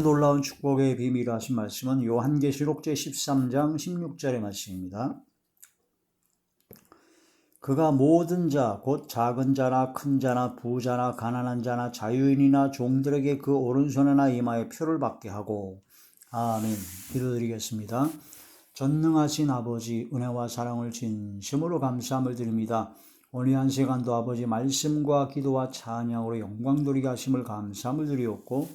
놀라운 축복의 비밀을 하신 말씀은 요한계시록 제13장 16절의 말씀입니다. 그가 모든 자, 곧 작은 자나 큰 자나 부자나 가난한 자나 자유인이나 종들에게 그 오른손이나 이마에 표를 받게 하고. 아멘. 기도드리겠습니다. 전능하신 아버지, 은혜와 사랑을 진심으로 감사함을 드립니다. 오늘 한 시간도 아버지 말씀과 기도와 찬양으로 영광 돌리게 하심을 감사함을 드리옵고,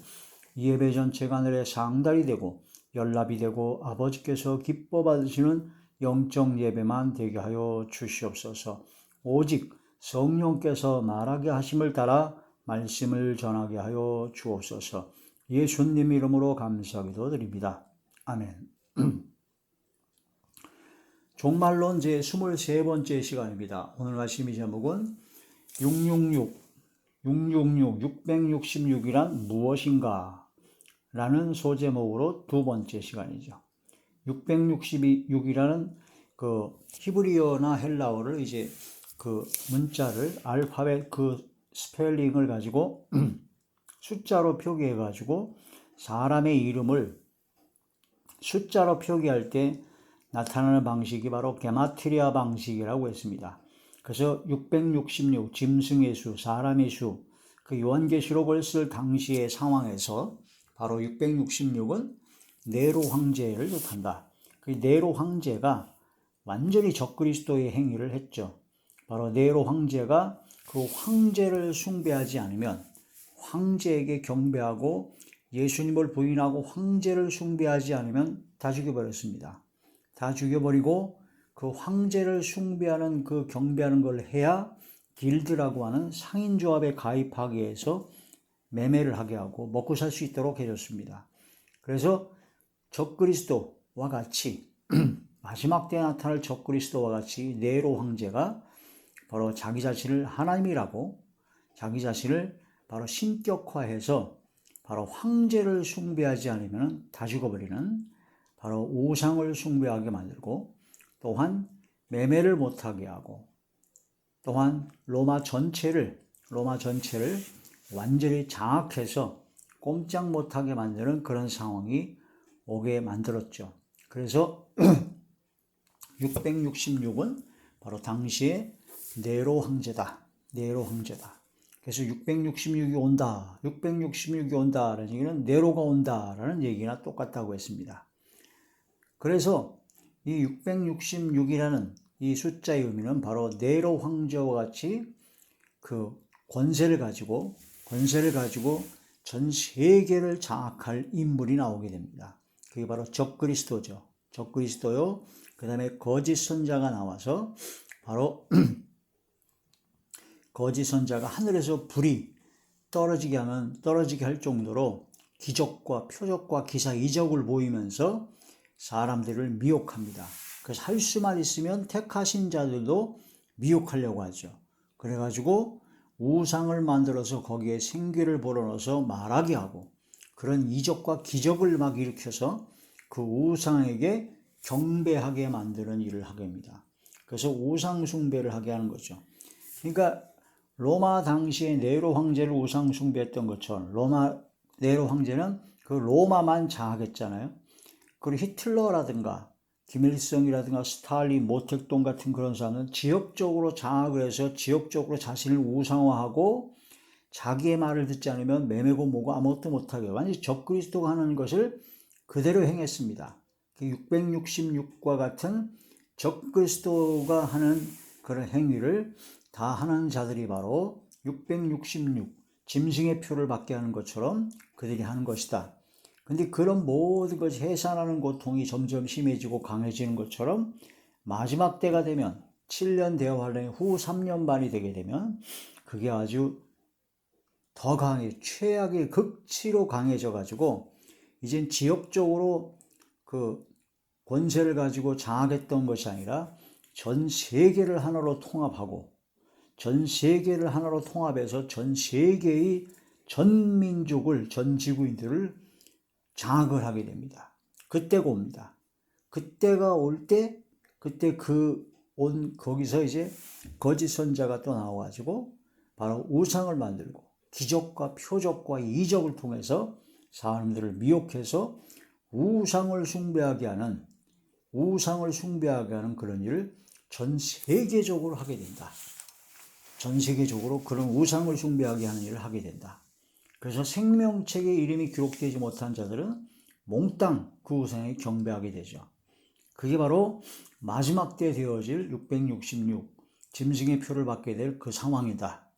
이 예배 전체가 하늘의 상달이 되고 연락이 되고 아버지께서 기뻐 받으시는 영적 예배만 되게 하여 주시옵소서. 오직 성령께서 말하게 하심을 따라 말씀을 전하게 하여 주옵소서. 예수님 이름으로 감사기도 드립니다. 아멘. 종말론 제 23번째 시간입니다. 오늘 말씀의 제목은 666이란 무엇인가? 라는 소제목으로 두 번째 시간이죠. 666이라는 그 히브리어나 헬라어를 이제 그 문자를 알파벳 그 스펠링을 가지고 숫자로 표기해 가지고 사람의 이름을 숫자로 표기할 때 나타나는 방식이 바로 게마트리아 방식이라고 했습니다. 그래서 666 짐승의 수, 사람의 수, 그 요한계시록을 쓸 당시의 상황에서 바로 666은 네로 황제를 뜻한다. 그 네로 황제가 완전히 적그리스도의 행위를 했죠. 바로 네로 황제가 그 황제를 숭배하지 않으면, 황제에게 경배하고 예수님을 부인하고 황제를 숭배하지 않으면 다 죽여버렸습니다. 다 죽여버리고 그 황제를 숭배하는 그 경배하는 걸 해야 길드라고 하는 상인조합에 가입하기 위해서 매매를 하게 하고 먹고 살 수 있도록 해줬습니다. 그래서 적그리스도와 같이 마지막 때에 나타날 적그리스도와 같이 네로 황제가 바로 자기 자신을 하나님이라고, 자기 자신을 바로 신격화해서 바로 황제를 숭배하지 않으면 다 죽어버리는 바로 우상을 숭배하게 만들고, 또한 매매를 못하게 하고, 또한 로마 전체를 완전히 장악해서 꼼짝 못하게 만드는 그런 상황이 오게 만들었죠. 그래서 666은 바로 당시의 네로 황제다. 그래서 666이 온다. 666이 온다라는 얘기는 네로가 온다라는 얘기나 똑같다고 했습니다. 그래서 이 666이라는 이 숫자의 의미는 바로 네로 황제와 같이 그 권세를 가지고 전 세계를 장악할 인물이 나오게 됩니다. 그게 바로 적그리스도죠. 적그리스도요. 그 다음에 거짓 선자가 나와서 바로 거짓 선자가 하늘에서 불이 떨어지게 할 정도로 기적과 표적과 기사 이적을 보이면서 사람들을 미혹합니다. 그래서 할 수만 있으면 택하신 자들도 미혹하려고 하죠. 그래가지고 우상을 만들어서 거기에 생기를 불어넣어서 말하게 하고, 그런 이적과 기적을 막 일으켜서 그 우상에게 경배하게 만드는 일을 하게 합니다. 그래서 우상 숭배를 하게 하는 거죠. 그러니까 로마 당시에 네로 황제를 우상 숭배했던 것처럼 네로 황제는 그 로마만 장악했잖아요. 그리고 히틀러라든가 김일성이라든가 스탈린, 모택동 같은 그런 사람은 지역적으로 장악을 해서 지역적으로 자신을 우상화하고 자기의 말을 듣지 않으면 매매고 뭐고 아무것도 못하게 완전히 적그리스도가 하는 것을 그대로 행했습니다. 666과 같은 적그리스도가 하는 그런 행위를 다 하는 자들이 바로 666 짐승의 표를 받게 하는 것처럼 그들이 하는 것이다. 근데 그런 모든 것이 해산하는 고통이 점점 심해지고 강해지는 것처럼 마지막 때가 되면 7년 대화 활동 후 3년 반이 되게 되면 그게 아주 더 최악의 극치로 강해져 가지고 이젠 지역적으로 그 권세를 가지고 장악했던 것이 아니라 전 세계를 하나로 통합하고, 전 세계를 하나로 통합해서 전 세계의 전 민족을, 전 지구인들을 장악을 하게 됩니다. 그때가 옵니다. 그때가 올 때, 그때 거기서 이제 거짓 선자가 또 나와가지고 바로 우상을 만들고 기적과 표적과 이적을 통해서 사람들을 미혹해서 우상을 숭배하게 하는 그런 일을 전 세계적으로 하게 된다. 전 세계적으로 그런 우상을 숭배하게 하는 일을 하게 된다. 그래서 생명책에 이름이 기록되지 못한 자들은 몽땅 그 우상에 경배하게 되죠. 그게 바로 마지막 때 되어질 666 짐승의 표를 받게 될 그 상황이다.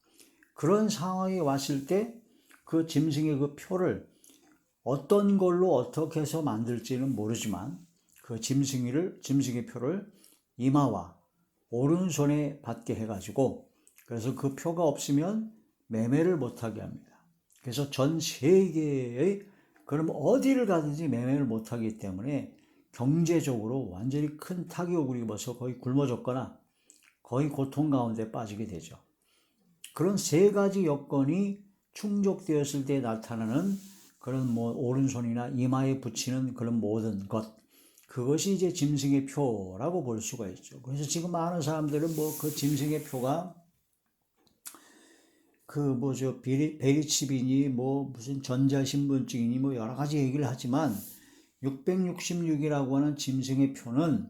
그런 상황이 왔을 때 그 짐승의 그 표를 어떤 걸로 어떻게 해서 만들지는 모르지만 그 짐승의 표를 이마와 오른손에 받게 해가지고 그래서 그 표가 없으면 매매를 못하게 합니다. 그래서 전 세계의 그럼 어디를 가든지 매매를 못하기 때문에 경제적으로 완전히 큰 타격을 입어서 거의 굶어졌거나 거의 고통 가운데 빠지게 되죠. 그런 세 가지 여건이 충족되었을 때 나타나는 그런 오른손이나 이마에 붙이는 그런 모든 것, 그것이 이제 짐승의 표라고 볼 수가 있죠. 그래서 지금 많은 사람들은 그 짐승의 표가 베리칩이니 무슨 전자신분증이니 여러 가지 얘기를 하지만 666이라고 하는 짐승의 표는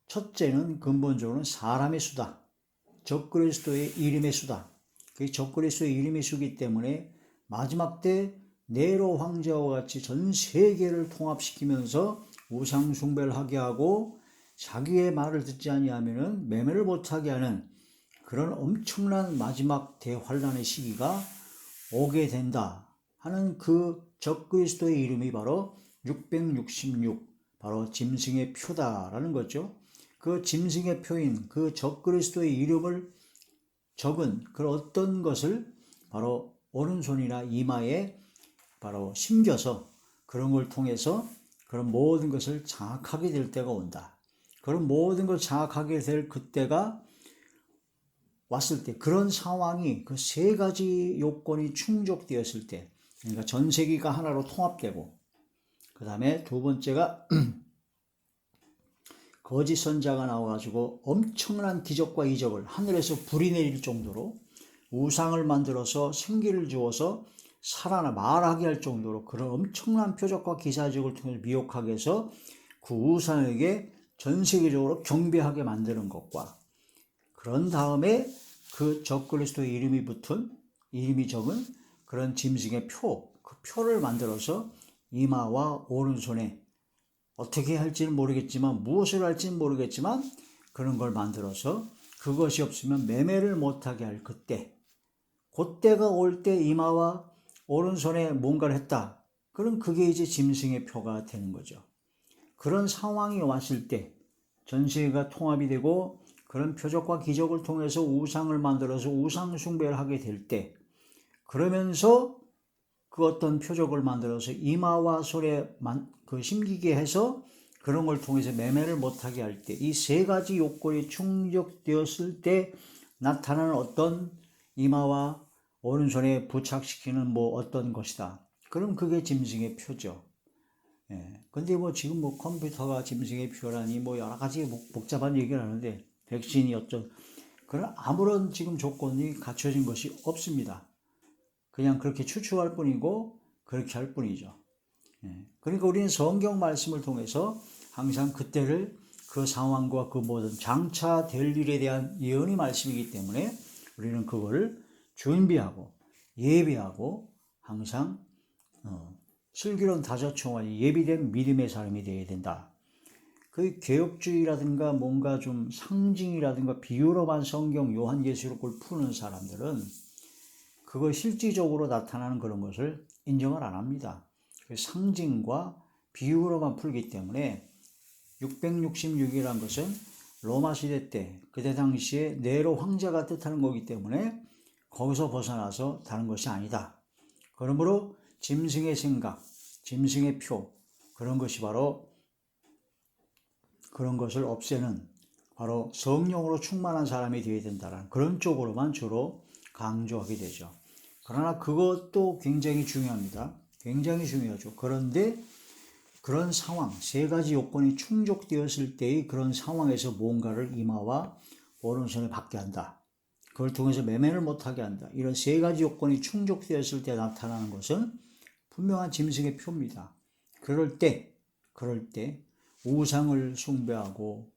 첫째는 근본적으로는 사람의 수다. 적그리스도의 이름의 수다. 그 적그리스도의 이름의 수기 때문에 마지막 때 네로 황제와 같이 전 세계를 통합시키면서 우상 숭배를 하게 하고 자기의 말을 듣지 아니하면은 매매를 못하게 하는 그런 엄청난 마지막 대환란의 시기가 오게 된다 하는 그 적그리스도의 이름이 바로 666, 바로 짐승의 표다라는 거죠. 그 짐승의 표인 그 적그리스도의 이름을 적은 그 어떤 것을 바로 오른손이나 이마에 바로 심겨서 그런 걸 통해서 그런 모든 것을 장악하게 될 때가 온다. 그런 모든 걸 장악하게 될 그때가 왔을 때, 그런 상황이 그 세 가지 요건이 충족되었을 때, 그러니까 전 세계가 하나로 통합되고, 그 다음에 두 번째가 거짓 선자가 나와가지고 엄청난 기적과 이적을 하늘에서 불이 내릴 정도로 우상을 만들어서 생기를 주어서 말하게 할 정도로 그런 엄청난 표적과 기사적을 통해서 미혹하게 해서 그 우상에게 전 세계적으로 경배하게 만드는 것과, 그런 다음에 그 적그리스도의 이름이 적은 그런 짐승의 그 표를 만들어서 이마와 오른손에 어떻게 할지는 모르겠지만, 무엇을 할지는 모르겠지만 그런 걸 만들어서 그것이 없으면 매매를 못하게 할 그때가 올 때 이마와 오른손에 뭔가를 했다. 그럼 그게 이제 짐승의 표가 되는 거죠. 그런 상황이 왔을 때 전 세계가 통합이 되고 그런 표적과 기적을 통해서 우상을 만들어서 우상 숭배를 하게 될 때, 그러면서 그 어떤 표적을 만들어서 이마와 손에 심기게 해서 그런 걸 통해서 매매를 못하게 할 때, 이 세 가지 요건이 충족되었을 때 나타나는 어떤 이마와 오른손에 부착시키는 어떤 것이다. 그럼 그게 짐승의 표죠. 근데 지금 컴퓨터가 짐승의 표라니 여러 가지 복잡한 얘기를 하는데, 백신이 그런 아무런 지금 조건이 갖춰진 것이 없습니다. 그냥 그렇게 추측할 뿐이고 그렇게 할 뿐이죠. 그러니까 우리는 성경 말씀을 통해서 항상 그때를, 그 상황과 그 모든 장차 될 일에 대한 예언의 말씀이기 때문에 우리는 그거를 준비하고 예비하고 항상 슬기로운 다저청원이 예비된 믿음의 사람이 되어야 된다. 그 개혁주의라든가 뭔가 좀 상징이라든가 비유로만 성경 요한계시록을 푸는 사람들은 그거 실질적으로 나타나는 그런 것을 인정을 안 합니다. 상징과 비유로만 풀기 때문에 666이라는 것은 로마 시대 때, 그때 당시에 네로 황제가 뜻하는 거기 때문에 거기서 벗어나서 다른 것이 아니다. 그러므로 짐승의 생각, 짐승의 표, 그런 것이 바로 그런 것을 없애는 바로 성령으로 충만한 사람이 되어야 된다는 그런 쪽으로만 주로 강조하게 되죠. 그러나 그것도 굉장히 중요합니다. 굉장히 중요하죠. 그런데 그런 상황, 세 가지 요건이 충족되었을 때의 그런 상황에서 뭔가를 이마와 오른손에 받게 한다. 그걸 통해서 매매를 못하게 한다. 이런 세 가지 요건이 충족되었을 때 나타나는 것은 분명한 짐승의 표입니다. 그럴 때 우상을 숭배하고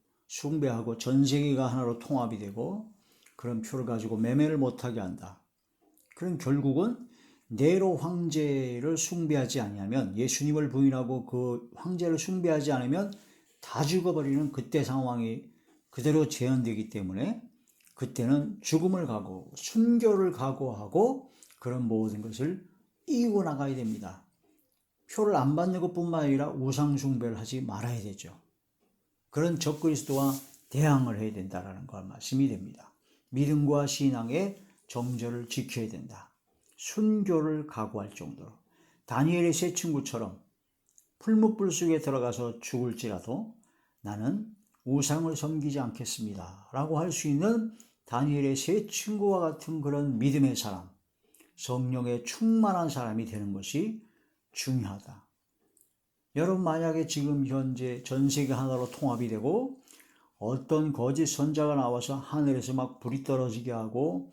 전 세계가 하나로 통합이 되고 그런 표를 가지고 매매를 못하게 한다. 그럼 결국은 네로 황제를 숭배하지 아니하면, 예수님을 부인하고 그 황제를 숭배하지 않으면 다 죽어버리는 그때 상황이 그대로 재현되기 때문에 그때는 죽음을 각오, 순교를 각오하고 그런 모든 것을 이기고 나가야 됩니다. 표를 안 받는 것뿐만 아니라 우상 숭배를 하지 말아야 되죠. 그런 적그리스도와 대항을 해야 된다는 걸 말씀이 됩니다. 믿음과 신앙의 정절을 지켜야 된다. 순교를 각오할 정도로. 다니엘의 세 친구처럼 풀무불 속에 들어가서 죽을지라도 나는 우상을 섬기지 않겠습니다 라고 할 수 있는 다니엘의 세 친구와 같은 그런 믿음의 사람, 성령에 충만한 사람이 되는 것이 중요하다. 여러분, 만약에 지금 현재 전 세계 하나로 통합이 되고 어떤 거짓 선자가 나와서 하늘에서 막 불이 떨어지게 하고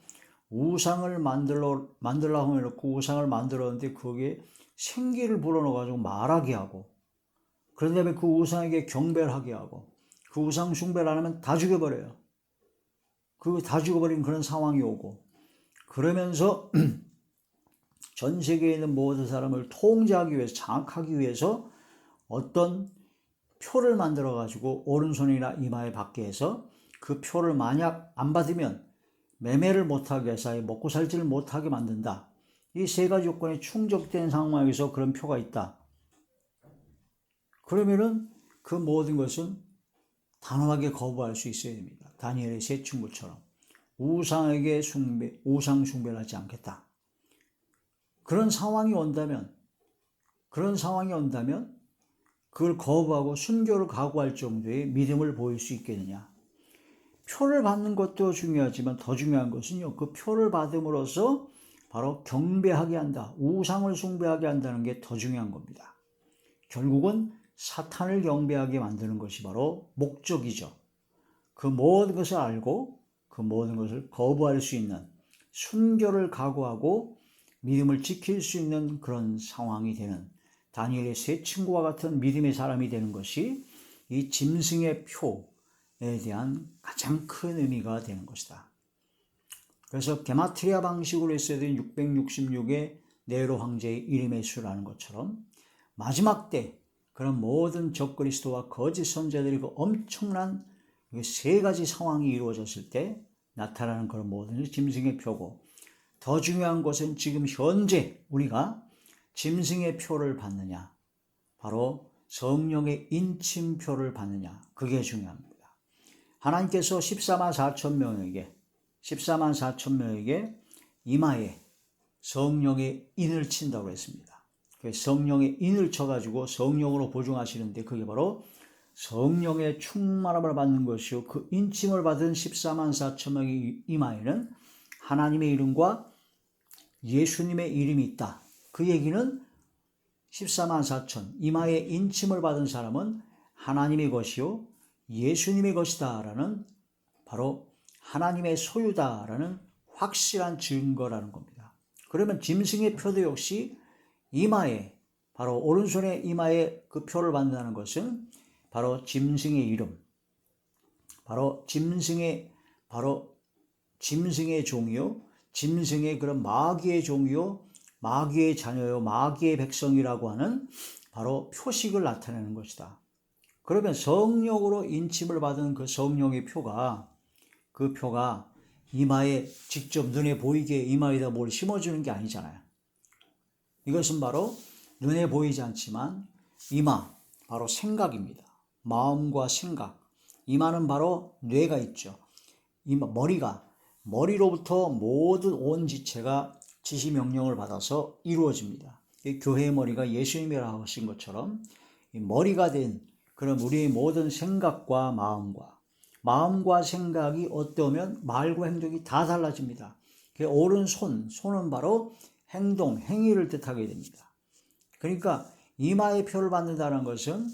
우상을 만들라고 해놓고 우상을 만들었는데 거기에 생기를 불어넣어가지고 말하게 하고, 그런 다음에 그 우상에게 경배를 하게 하고, 그 우상 숭배를 안 하면 다 죽여버려요. 그 다 죽어버린 그런 상황이 오고, 그러면서 전 세계에 있는 모든 사람을 통제하기 위해서, 장악하기 위해서 어떤 표를 만들어 가지고 오른손이나 이마에 받게 해서 그 표를 만약 안 받으면 매매를 못하게 해서 먹고 살지를 못하게 만든다. 이 세 가지 요건이 충족된 상황에서 그런 표가 있다. 그러면은 그 모든 것은 단호하게 거부할 수 있어야 됩니다. 다니엘의 세 친구처럼 우상에게 우상 숭배를 하지 않겠다. 그런 상황이 온다면 그걸 거부하고 순교를 각오할 정도의 믿음을 보일 수 있겠느냐. 표를 받는 것도 중요하지만 더 중요한 것은요, 그 표를 받음으로써 바로 경배하게 한다, 우상을 숭배하게 한다는 게 더 중요한 겁니다. 결국은 사탄을 경배하게 만드는 것이 바로 목적이죠. 그 모든 것을 알고 그 모든 것을 거부할 수 있는, 순교를 각오하고 믿음을 지킬 수 있는 그런 상황이 되는 다니엘의 세 친구와 같은 믿음의 사람이 되는 것이 이 짐승의 표에 대한 가장 큰 의미가 되는 것이다. 그래서 게마트리아 방식으로 했어야 되는 666의 네로 황제의 이름의 수라는 것처럼 마지막 때 그런 모든 적그리스도와 거짓 선자들이 그 엄청난 세 가지 상황이 이루어졌을 때 나타나는 그런 모든 짐승의 표고, 더 중요한 것은 지금 현재 우리가 짐승의 표를 받느냐, 바로 성령의 인침표를 받느냐, 그게 중요합니다. 하나님께서 14만 4천 명에게 이마에 성령의 인을 친다고 했습니다. 성령의 인을 쳐가지고 성령으로 보증하시는데 그게 바로 성령의 충만함을 받는 것이요, 그 인침을 받은 14만 4천 명의 이마에는 하나님의 이름과 예수님의 이름이 있다. 그 얘기는 14만 4천 이마에 인침을 받은 사람은 하나님의 것이요 예수님의 것이다 라는, 바로 하나님의 소유다라는 확실한 증거라는 겁니다. 그러면 짐승의 표도 역시 이마에, 바로 오른손의 이마에 그 표를 받는다는 것은 바로 짐승의 이름, 바로 짐승의 종이요, 짐승의 그런 마귀의 종이요, 마귀의 자녀요, 마귀의 백성이라고 하는 바로 표식을 나타내는 것이다. 그러면 성령으로 인침을 받은 그 성령의 표가, 그 표가 이마에 직접 눈에 보이게 이마에다 뭘 심어주는 게 아니잖아요. 이것은 바로 눈에 보이지 않지만 이마, 바로 생각입니다. 마음과 생각. 이마는 바로 뇌가 있죠. 이마, 머리로부터 모든 온 지체가 지시 명령을 받아서 이루어집니다. 교회의 머리가 예수님이라고 하신 것처럼 이 머리가 된 그런 우리의 모든 생각과 마음과 생각이 어떠면 말과 행동이 다 달라집니다. 오른손은 바로 행위를 뜻하게 됩니다. 그러니까 이마의 표를 받는다는 것은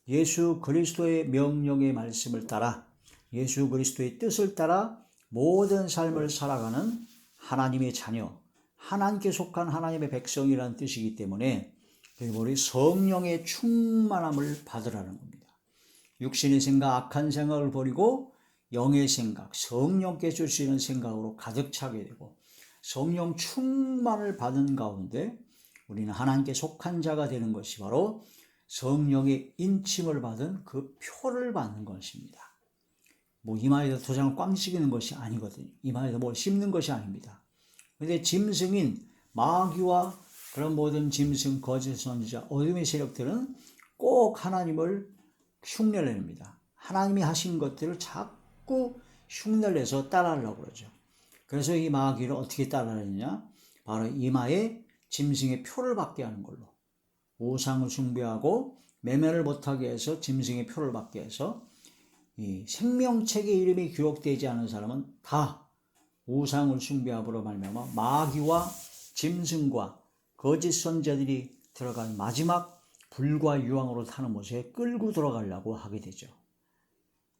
예수 그리스도의 명령의 말씀을 따라, 예수 그리스도의 뜻을 따라 모든 삶을 살아가는 하나님의 자녀, 하나님께 속한 하나님의 백성이라는 뜻이기 때문에 그리고 우리 성령의 충만함을 받으라는 겁니다. 육신의 생각, 악한 생각을 버리고 영의 생각, 성령께 주시는 생각으로 가득 차게 되고 성령 충만을 받은 가운데 우리는 하나님께 속한 자가 되는 것이 바로 성령의 인침을 받은 그 표를 받는 것입니다. 뭐 이마에다 도장을 꽝 찍는 것이 아니거든요. 이마에다 뭘 씹는 것이 아닙니다. 그런데 짐승인 마귀와 그런 모든 짐승, 거짓 선지자, 어둠의 세력들은 꼭 하나님을 흉내를 냅니다. 하나님이 하신 것들을 자꾸 흉내를 내서 따라하려고 그러죠. 그래서 이 마귀를 어떻게 따라하느냐? 바로 이마에 짐승의 표를 받게 하는 걸로. 우상을 숭배하고 매매를 못하게 해서 짐승의 표를 받게 해서 이 생명책의 이름이 기록되지 않은 사람은 다 우상을 숭배함으로 말미암아 마귀와 짐승과 거짓 선지자들이 들어간 마지막 불과 유황으로 타는 못에 끌고 들어가려고 하게 되죠.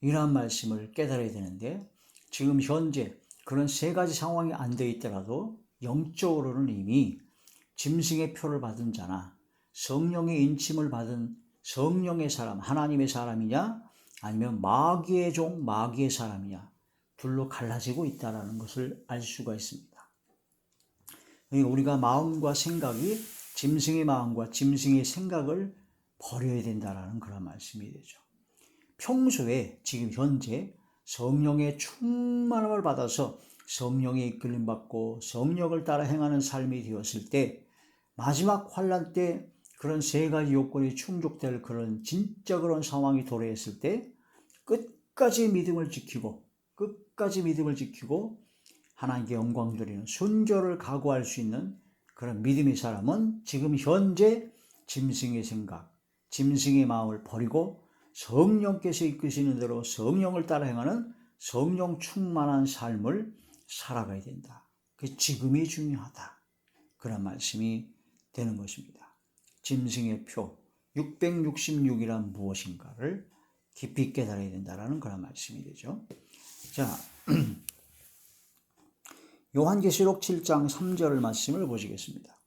이러한 말씀을 깨달아야 되는데 지금 현재 그런 세 가지 상황이 안 돼 있더라도 영적으로는 이미 짐승의 표를 받은 자나 성령의 인침을 받은 성령의 사람, 하나님의 사람이냐 아니면 마귀의 종, 마귀의 사람이냐 둘로 갈라지고 있다는 것을 알 수가 있습니다. 우리가 마음과 생각이 짐승의 마음과 짐승의 생각을 버려야 된다는 그런 말씀이 되죠. 평소에 지금 현재 성령의 충만함을 받아서 성령의 이끌림 받고 성령을 따라 행하는 삶이 되었을 때 마지막 환난 때 그런 세 가지 요건이 충족될 그런 진짜 그런 상황이 도래했을 때 끝까지 믿음을 지키고 하나님께 영광 드리는 순교를 각오할 수 있는 그런 믿음의 사람은 지금 현재 짐승의 생각, 짐승의 마음을 버리고 성령께서 이끄시는 대로 성령을 따라 행하는 성령 충만한 삶을 살아가야 된다. 그 지금이 중요하다. 그런 말씀이 되는 것입니다. 짐승의 표 666이란 무엇인가를 깊이 깨달아야 된다는 그런 말씀이 되죠. 자, 요한계시록 7장 3절 말씀을 보시겠습니다.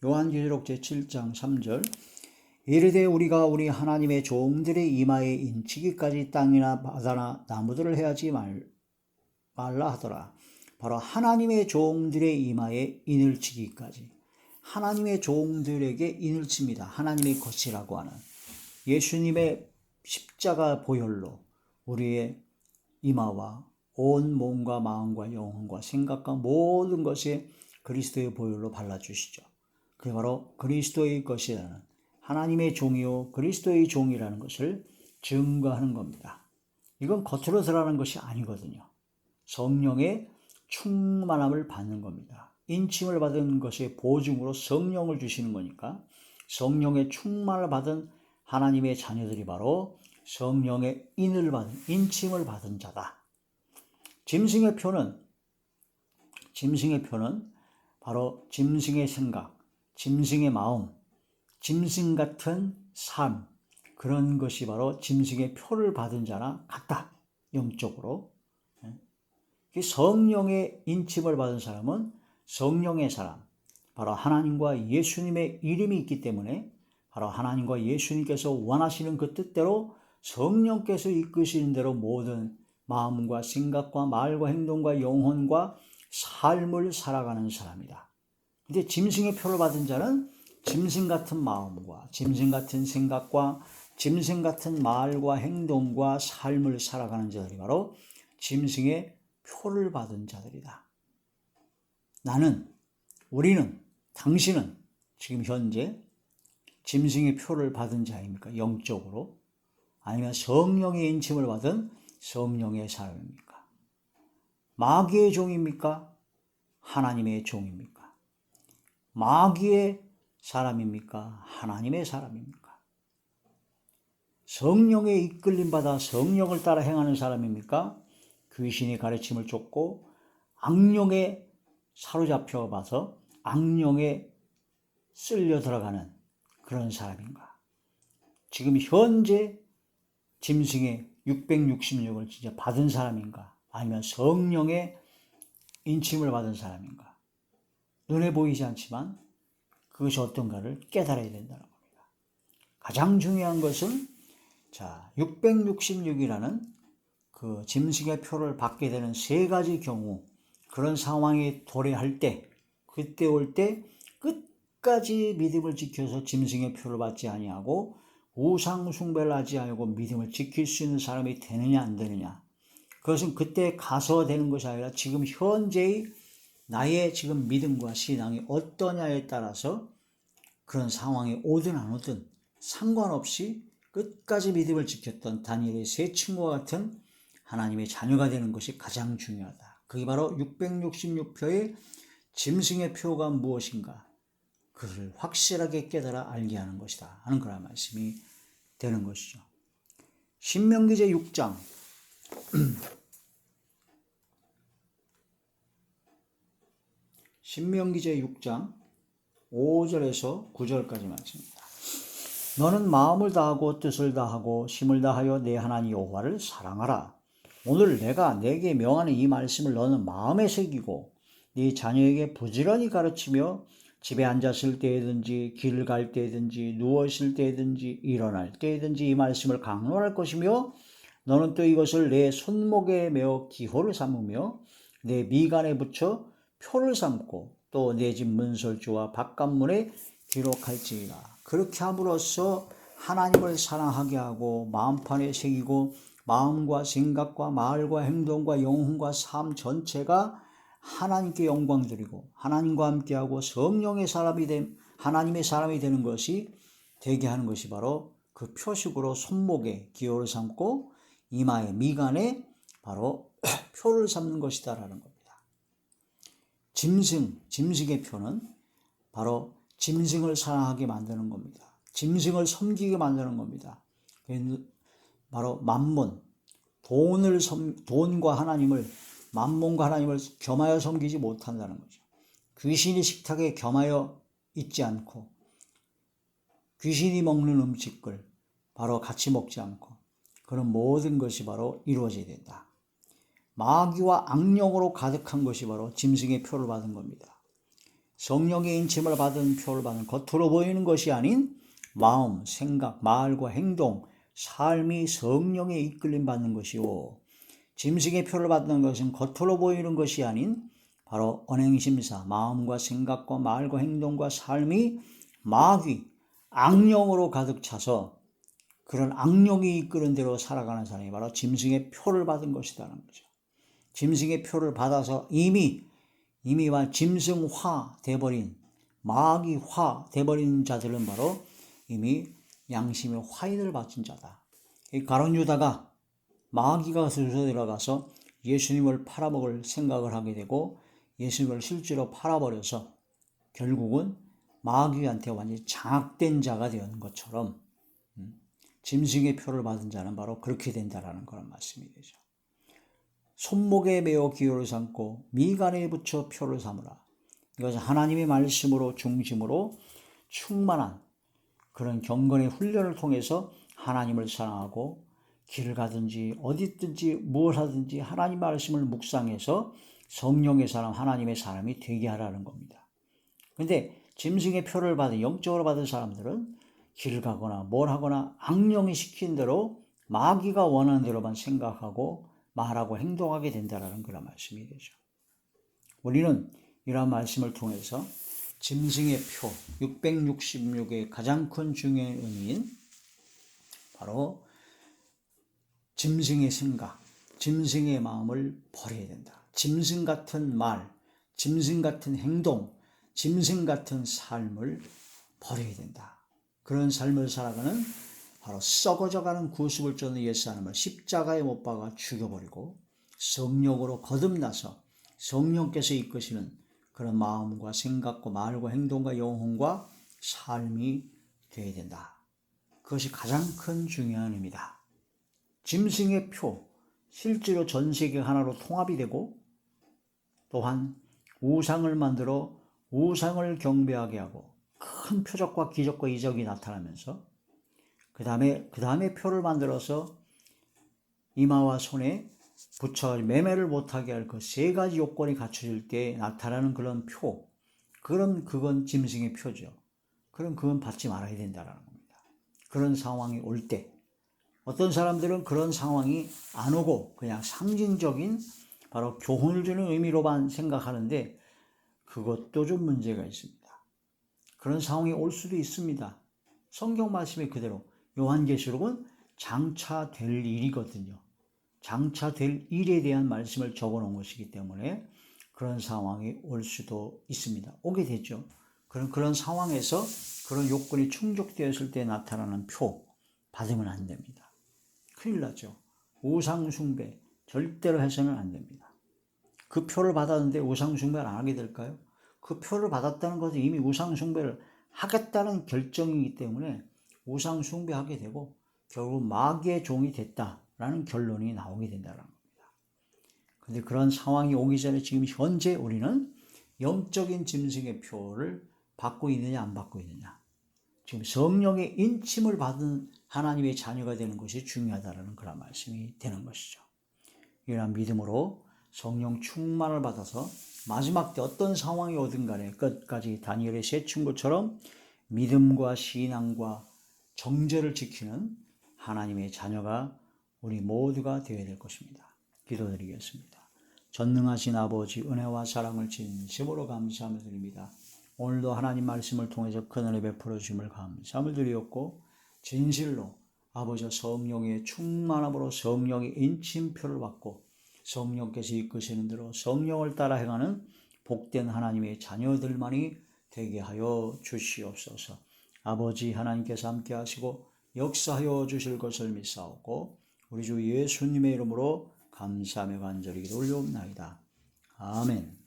요한계시록 제7장 3절 이르되 우리가 우리 하나님의 종들의 이마에 인치기까지 땅이나 바다나 나무들을 해하지 말라 하더라. 바로 하나님의 종들의 이마에 인을 치기까지 하나님의 종들에게 인을 칩니다. 하나님의 것이라고 하는 예수님의 십자가 보혈로 우리의 이마와 온 몸과 마음과 영혼과 생각과 모든 것에 그리스도의 보혈로 발라주시죠. 그게 바로 그리스도의 것이라는 하나님의 종이요 그리스도의 종이라는 것을 증거하는 겁니다. 이건 겉으로 드러나는 것이 아니거든요. 성령의 충만함을 받는 겁니다. 인침을 받은 것의 보증으로 성령을 주시는 거니까 성령의 충만을 받은 하나님의 자녀들이 바로 성령의 인을 받은 인침을 받은 자다. 짐승의 표는 바로 짐승의 생각, 짐승의 마음, 짐승 같은 삶 그런 것이 바로 짐승의 표를 받은 자나 같다. 영적으로 성령의 인침을 받은 사람은 성령의 사람, 바로 하나님과 예수님의 이름이 있기 때문에 바로 하나님과 예수님께서 원하시는 그 뜻대로 성령께서 이끄시는 대로 모든 마음과 생각과 말과 행동과 영혼과 삶을 살아가는 사람이다. 근데 짐승의 표를 받은 자는 짐승 같은 마음과 짐승 같은 생각과 짐승 같은 말과 행동과 삶을 살아가는 자들이 바로 짐승의 표를 받은 자들이다. 우리는, 당신은 지금 현재 짐승의 표를 받은 자입니까? 영적으로? 아니면 성령의 인침을 받은 성령의 사람입니까? 마귀의 종입니까? 하나님의 종입니까? 마귀의 사람입니까? 하나님의 사람입니까? 성령의 이끌림 받아 성령을 따라 행하는 사람입니까? 귀신의 가르침을 쫓고 악령에 사로잡혀 봐서 악령에 쓸려 들어가는 그런 사람인가? 지금 현재 짐승의 666을 진짜 받은 사람인가? 아니면 성령의 인침을 받은 사람인가? 눈에 보이지 않지만 그것이 어떤가를 깨달아야 된다는 겁니다. 가장 중요한 것은 666이라는 그 짐승의 표를 받게 되는 세 가지 경우, 그런 상황에 도래할 때, 그때 올 때 끝까지 믿음을 지켜서 짐승의 표를 받지 아니하고 우상 숭배를 하지 않고 믿음을 지킬 수 있는 사람이 되느냐 안 되느냐, 그것은 그때 가서 되는 것이 아니라 지금 현재의 나의 지금 믿음과 신앙이 어떠냐에 따라서 그런 상황이 오든 안 오든 상관없이 끝까지 믿음을 지켰던 다니엘의 세 친구와 같은 하나님의 자녀가 되는 것이 가장 중요하다. 그게 바로 666표의 짐승의 표가 무엇인가, 그것을 확실하게 깨달아 알게 하는 것이다 하는 그런 말씀이 되는 것이죠. 신명기 제6장 신명기 제6장 5절에서 9절까지 말씀입니다. 너는 마음을 다하고 뜻을 다하고 힘을 다하여 내 하나님 여호와를 사랑하라. 오늘 내가 내게 명하는 이 말씀을 너는 마음에 새기고 네 자녀에게 부지런히 가르치며 집에 앉았을 때든지 길을 갈 때든지 누웠을 때든지 일어날 때든지 이 말씀을 강론할 것이며 너는 또 이것을 내 손목에 메어 기호를 삼으며 내 미간에 붙여 표를 삼고 또 내 집 문설주와 바깥문에 기록할지니라. 그렇게 함으로써 하나님을 사랑하게 하고 마음판에 새기고 마음과 생각과 말과 행동과 영혼과 삶 전체가 하나님께 영광 드리고 하나님과 함께하고 성령의 사람이 하나님의 사람이 되는 것이 되게 하는 것이 바로 그 표식으로 손목에 기호를 삼고 이마에 미간에 바로 표를 삼는 것이다라는 겁니다. 짐승의 표는 바로 짐승을 사랑하게 만드는 겁니다. 짐승을 섬기게 만드는 겁니다. 바로 만몬, 돈과 하나님을, 만몬과 하나님을 겸하여 섬기지 못한다는 거죠. 귀신이 식탁에 겸하여 있지 않고 귀신이 먹는 음식을 바로 같이 먹지 않고 그런 모든 것이 바로 이루어져야 된다. 마귀와 악령으로 가득한 것이 바로 짐승의 표를 받은 겁니다. 성령의 인침을 받은 표를 받은 겉으로 보이는 것이 아닌 마음, 생각, 말과 행동, 삶이 성령에 이끌림 받는 것이요, 짐승의 표를 받는 것은 겉으로 보이는 것이 아닌 바로 언행심사, 마음과 생각과 말과 행동과 삶이 마귀, 악령으로 가득 차서 그런 악령이 이끄는 대로 살아가는 사람이 바로 짐승의 표를 받은 것이라는 거죠. 짐승의 표를 받아서 이미 짐승화 돼버린, 마귀화 돼버린 자들은 바로 이미 양심의 화인을 바친 자다. 가룟 유다가 마귀가 들어 들어가서 예수님을 팔아먹을 생각을 하게 되고 예수님을 실제로 팔아버려서 결국은 마귀한테 완전히 장악된 자가 되는 것처럼 짐승의 표를 받은 자는 바로 그렇게 된다라는 그런 말씀이 되죠. 손목에 메어 기호를 삼고 미간에 붙여 표를 삼으라. 이것은 하나님의 말씀으로 중심으로 충만한 그런 경건의 훈련을 통해서 하나님을 사랑하고 길을 가든지 어디 있든지 무엇 하든지 하나님 말씀을 묵상해서 성령의 사람, 하나님의 사람이 되게 하라는 겁니다. 그런데 짐승의 표를 받은, 영적으로 받은 사람들은 길을 가거나 뭘 하거나 악령이 시킨 대로 마귀가 원하는 대로만 생각하고 말하고 행동하게 된다는 그런 말씀이 되죠. 우리는 이러한 말씀을 통해서 짐승의 표 666의 가장 큰 중요한 의미인 바로 짐승의 생각, 짐승의 마음을 버려야 된다. 짐승 같은 말, 짐승 같은 행동, 짐승 같은 삶을 버려야 된다. 그런 삶을 살아가는 바로 썩어져가는 구습을 쫓는 예수 하나님을 십자가에 못 박아 죽여버리고 성령으로 거듭나서 성령께서 이끄시는 그런 마음과 생각과 말과 행동과 영혼과 삶이 되어야 된다. 그것이 가장 큰 중요한 의미다. 짐승의 표, 실제로 전 세계 하나로 통합이 되고 또한 우상을 만들어 우상을 경배하게 하고 큰 표적과 기적과 이적이 나타나면서 그 다음에 표를 만들어서 이마와 손에 붙여 매매를 못하게 할 그 세 가지 요건이 갖춰질 때 나타나는 그런 표, 그건 짐승의 표죠. 그럼 그건 받지 말아야 된다는 겁니다. 그런 상황이 올 때, 어떤 사람들은 그런 상황이 안 오고 그냥 상징적인 바로 교훈을 주는 의미로만 생각하는데 그것도 좀 문제가 있습니다. 그런 상황이 올 수도 있습니다. 성경 말씀이 그대로 요한계시록은 장차 될 일이거든요. 장차 될 일에 대한 말씀을 적어 놓은 것이기 때문에 그런 상황이 올 수도 있습니다. 오게 되죠. 그런 상황에서 그런 요건이 충족되었을 때 나타나는 표 받으면 안 됩니다. 큰일 나죠. 우상숭배 절대로 해서는 안 됩니다. 그 표를 받았는데 우상숭배를 안 하게 될까요? 그 표를 받았다는 것은 이미 우상숭배를 하겠다는 결정이기 때문에 우상숭배하게 되고 결국 마귀의 종이 됐다라는 결론이 나오게 된다는 겁니다. 그런데 그런 상황이 오기 전에 지금 현재 우리는 영적인 짐승의 표를 받고 있느냐 안 받고 있느냐, 지금 성령의 인침을 받은 하나님의 자녀가 되는 것이 중요하다는 그런 말씀이 되는 것이죠. 이러한 믿음으로 성령 충만을 받아서 마지막 때 어떤 상황이 오든 간에 끝까지 다니엘의 세 친구처럼 믿음과 신앙과 정죄를 지키는 하나님의 자녀가 우리 모두가 되어야 될 것입니다. 기도드리겠습니다. 전능하신 아버지, 은혜와 사랑을 진심으로 감사함을 드립니다. 오늘도 하나님 말씀을 통해서 큰 은혜 베풀어 주심을 감사함을 드리었고, 진실로 아버지 성령의 충만함으로 성령의 인침표를 받고 성령께서 이끄시는 대로 성령을 따라 행하는 복된 하나님의 자녀들만이 되게 하여 주시옵소서. 아버지 하나님께서 함께 하시고 역사하여 주실 것을 믿사오고 우리 주 예수님의 이름으로 감사하며 간절히 기도 올려옵나이다. 아멘.